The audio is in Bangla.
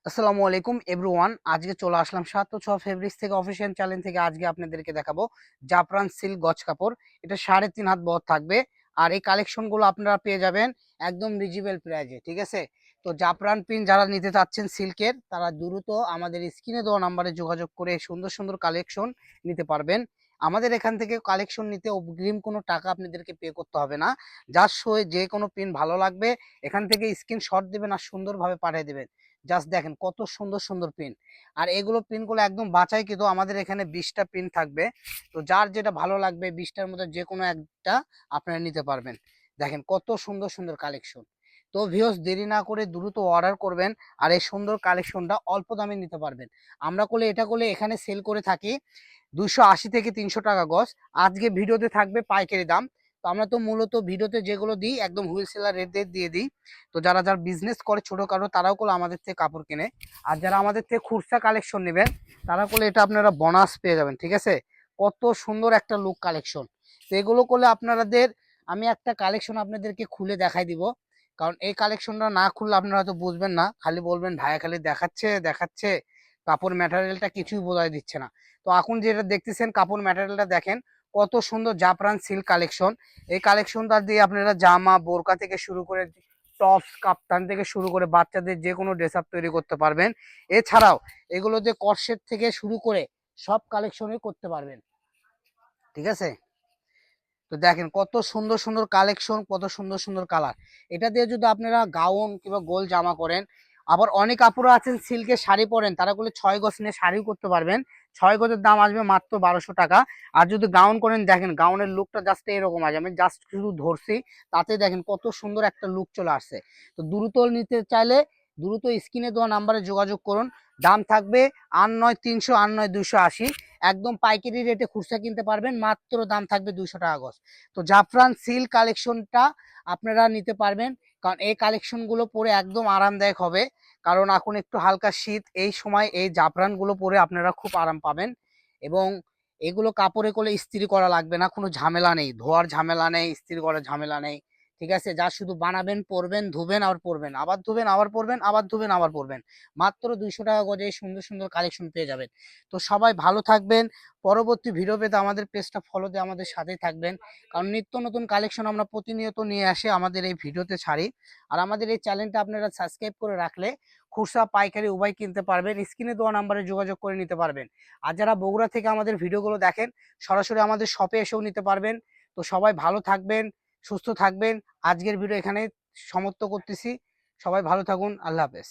আসসালামু আলাইকুম এভরিওয়ান। আজকে চলে আসলাম ৭ ও ৬ ফেব্রিক্স থেকে অফিসিয়াল চ্যানেল থেকে। আজকে আপনাদেরকে দেখাবো জাফরান সিল্ক গজ কাপড়। এটা ৩.৫ হাত বহর থাকবে। আর এই কালেকশনগুলো আপনারা পেয়ে যাবেন একদম রিজনেবল প্রাইজে, ঠিক আছে? তো জাফরান প্রিন্ট যারা নিতে চাচ্ছেন সিল্কের, তারা দ্রুত আমাদের স্ক্রিনে দেওয়া নাম্বারে যোগাযোগ করে সুন্দর সুন্দর কালেকশন নিতে পারবেন। আমাদের এখান থেকে কালেকশন নিতে অগ্রিম কোনো টাকা আপনাদেরকে পে করতে হবে না। জাস্ট যে কোনো প্রিন্ট ভালো লাগবে এখান থেকে স্ক্রিনশট দেবেন আর সুন্দরভাবে পাঠিয়ে দেবেন। জাস্ট দেখেন কত সুন্দর সুন্দর প্রিন্ট। আর এগুলো প্রিন্টগুলো একদম বাছাই, কিন্তু আমাদের এখানে 20টা প্রিন্ট থাকবে। তো যার যেটা ভালো লাগবে 20টার মধ্যে যে কোনো একটা আপনারা নিতে পারবেন। দেখেন কত সুন্দর সুন্দর কালেকশন। তো ভিউয়ার্স, দেরি না করে দ্রুত অর্ডার করবেন আর এই সুন্দর কালেকশনটা অল্প দামে নিতে পারবেন। আমরা এটা এখানে সেল করে থাকি 280 থেকে 300 টাকা গজ। আজকে ভিডিওতে থাকবে পাইকারি দাম। তো আমরা তো মূলত ভিডিওতে যেগুলো দিই একদম হোলসেলার রেটে দিয়ে দিই। তো যারা যারা বিজনেস করে ছোটখাটো তারাও করলে আমাদের থেকে কাপড় কেনে। আর যারা আমাদের থেকে খুচরা কালেকশন নেবেন তারা করলে এটা আপনারা বোনাস পেয়ে যাবেন, ঠিক আছে? কত সুন্দর একটা লুক কালেকশন। তো এগুলো করলে আপনাদের আমি একটা কালেকশন আপনাদেরকে খুলে দেখাই দিব। কারণ এই কালেকশনটা না খুললে আপনারা হয়তো বুঝবেন না, খালি বলবেন ভাইয়া খালি দেখাচ্ছে দেখাচ্ছে, কাপড় ম্যাটেরিয়ালটা কিছুই বোঝাই দিচ্ছে না। তো এখন যেটা দেখতেছেন কাপড় ম্যাটেরিয়ালটা দেখেন কত সুন্দর জাফরান সিল্ক কালেকশন। এই কালেকশনটা দিয়ে আপনারা জামা বোরকা থেকে শুরু করে টপস কাপ্তান থেকে শুরু করে বাচ্চাদের যে কোনো ড্রেস আপ তৈরি করতে পারবেন। এছাড়াও এগুলো যে কর্সেট থেকে শুরু করে সব কালেকশনই করতে পারবেন, ঠিক আছে? তো দেখেন কত সুন্দর সুন্দর কালেকশন, কত সুন্দর সুন্দর কালার। এটা দিয়ে যদি আপনারা গাউন কিংবা গোল জামা করেন, আবার অনেক আপুরা আছেন সিল্কের শাড়ি পরেন, তারা বলে 6 গজ নিয়ে শাড়িও করতে পারবেন। 6 গজের দাম আসবে মাত্র 1200 টাকা। আর যদি গাউন করেন দেখেন গাউনের লুকটা জাস্ট এরকম আসবে। আমি জাস্ট শুধু ধরছি, তাতে দেখেন কত সুন্দর একটা লুক চলে আসছে। তো দ্রুত নিতে চাইলে দ্রুত স্ক্রিনে দেওয়া নাম্বারে যোগাযোগ করুন। দাম থাকবে আর নয় 300, আর নয় 280। একদম পাইকারি রেটে খুচরা কিনতে পারবেন, মাত্র দাম থাকবে 200 টাকা গজ। তো জাফরান সিল্ক কালেকশনটা আপনারা নিতে পারবেন, কারণ এই কালেকশনগুলো পরে একদম আরামদায়ক হবে। কারণ এখন একটু হালকা শীত, এই সময় এই জাফরানগুলো পরে আপনারা খুব আরাম পাবেন। এবং এগুলো কাপড়ে করলে ইস্ত্রি করা লাগবে না, কোনো ঝামেলা নেই, ধোয়ার ঝামেলা নেই, ইস্ত্রি করার ঝামেলা নেই, ঠিক আছে? যা শুধু বানাবেন, পরবেন, ধুবেন, আবার পরবেন, আবার ধুবেন, আবার পরবেন, আবার ধুবেন, আবার পরবেন। মাত্র 200 টাকা গজে সুন্দর সুন্দর কালেকশন পেয়ে যাবেন। তো সবাই ভালো থাকবেন। পরবর্তী ভিডিও পেতে আমাদের পেজটা ফলো দিয়ে আমাদের সাথেই থাকবেন। কারণ নিত্য নতুন কালেকশন আমরা প্রতিনিয়ত নিয়ে আসে আমাদের এই ভিডিওতে ছাড়ি। আর আমাদের এই চ্যানেলটা আপনারা সাবস্ক্রাইব করে রাখলে খুচরা পাইকারি উভয় কিনতে পারবেন, স্ক্রিনে দেওয়া নাম্বারে যোগাযোগ করে নিতে পারবেন। আর যারা বগুড়া থেকে আমাদের ভিডিওগুলো দেখেন সরাসরি আমাদের শপে এসেও নিতে পারবেন। তো সবাই ভালো থাকবেন, সুস্থ থাকবেন। আজকের ভিডিও এখানে সমাপ্ত করতেছি। সবাই ভালো থাকুন, আল্লাহ হাফেজ।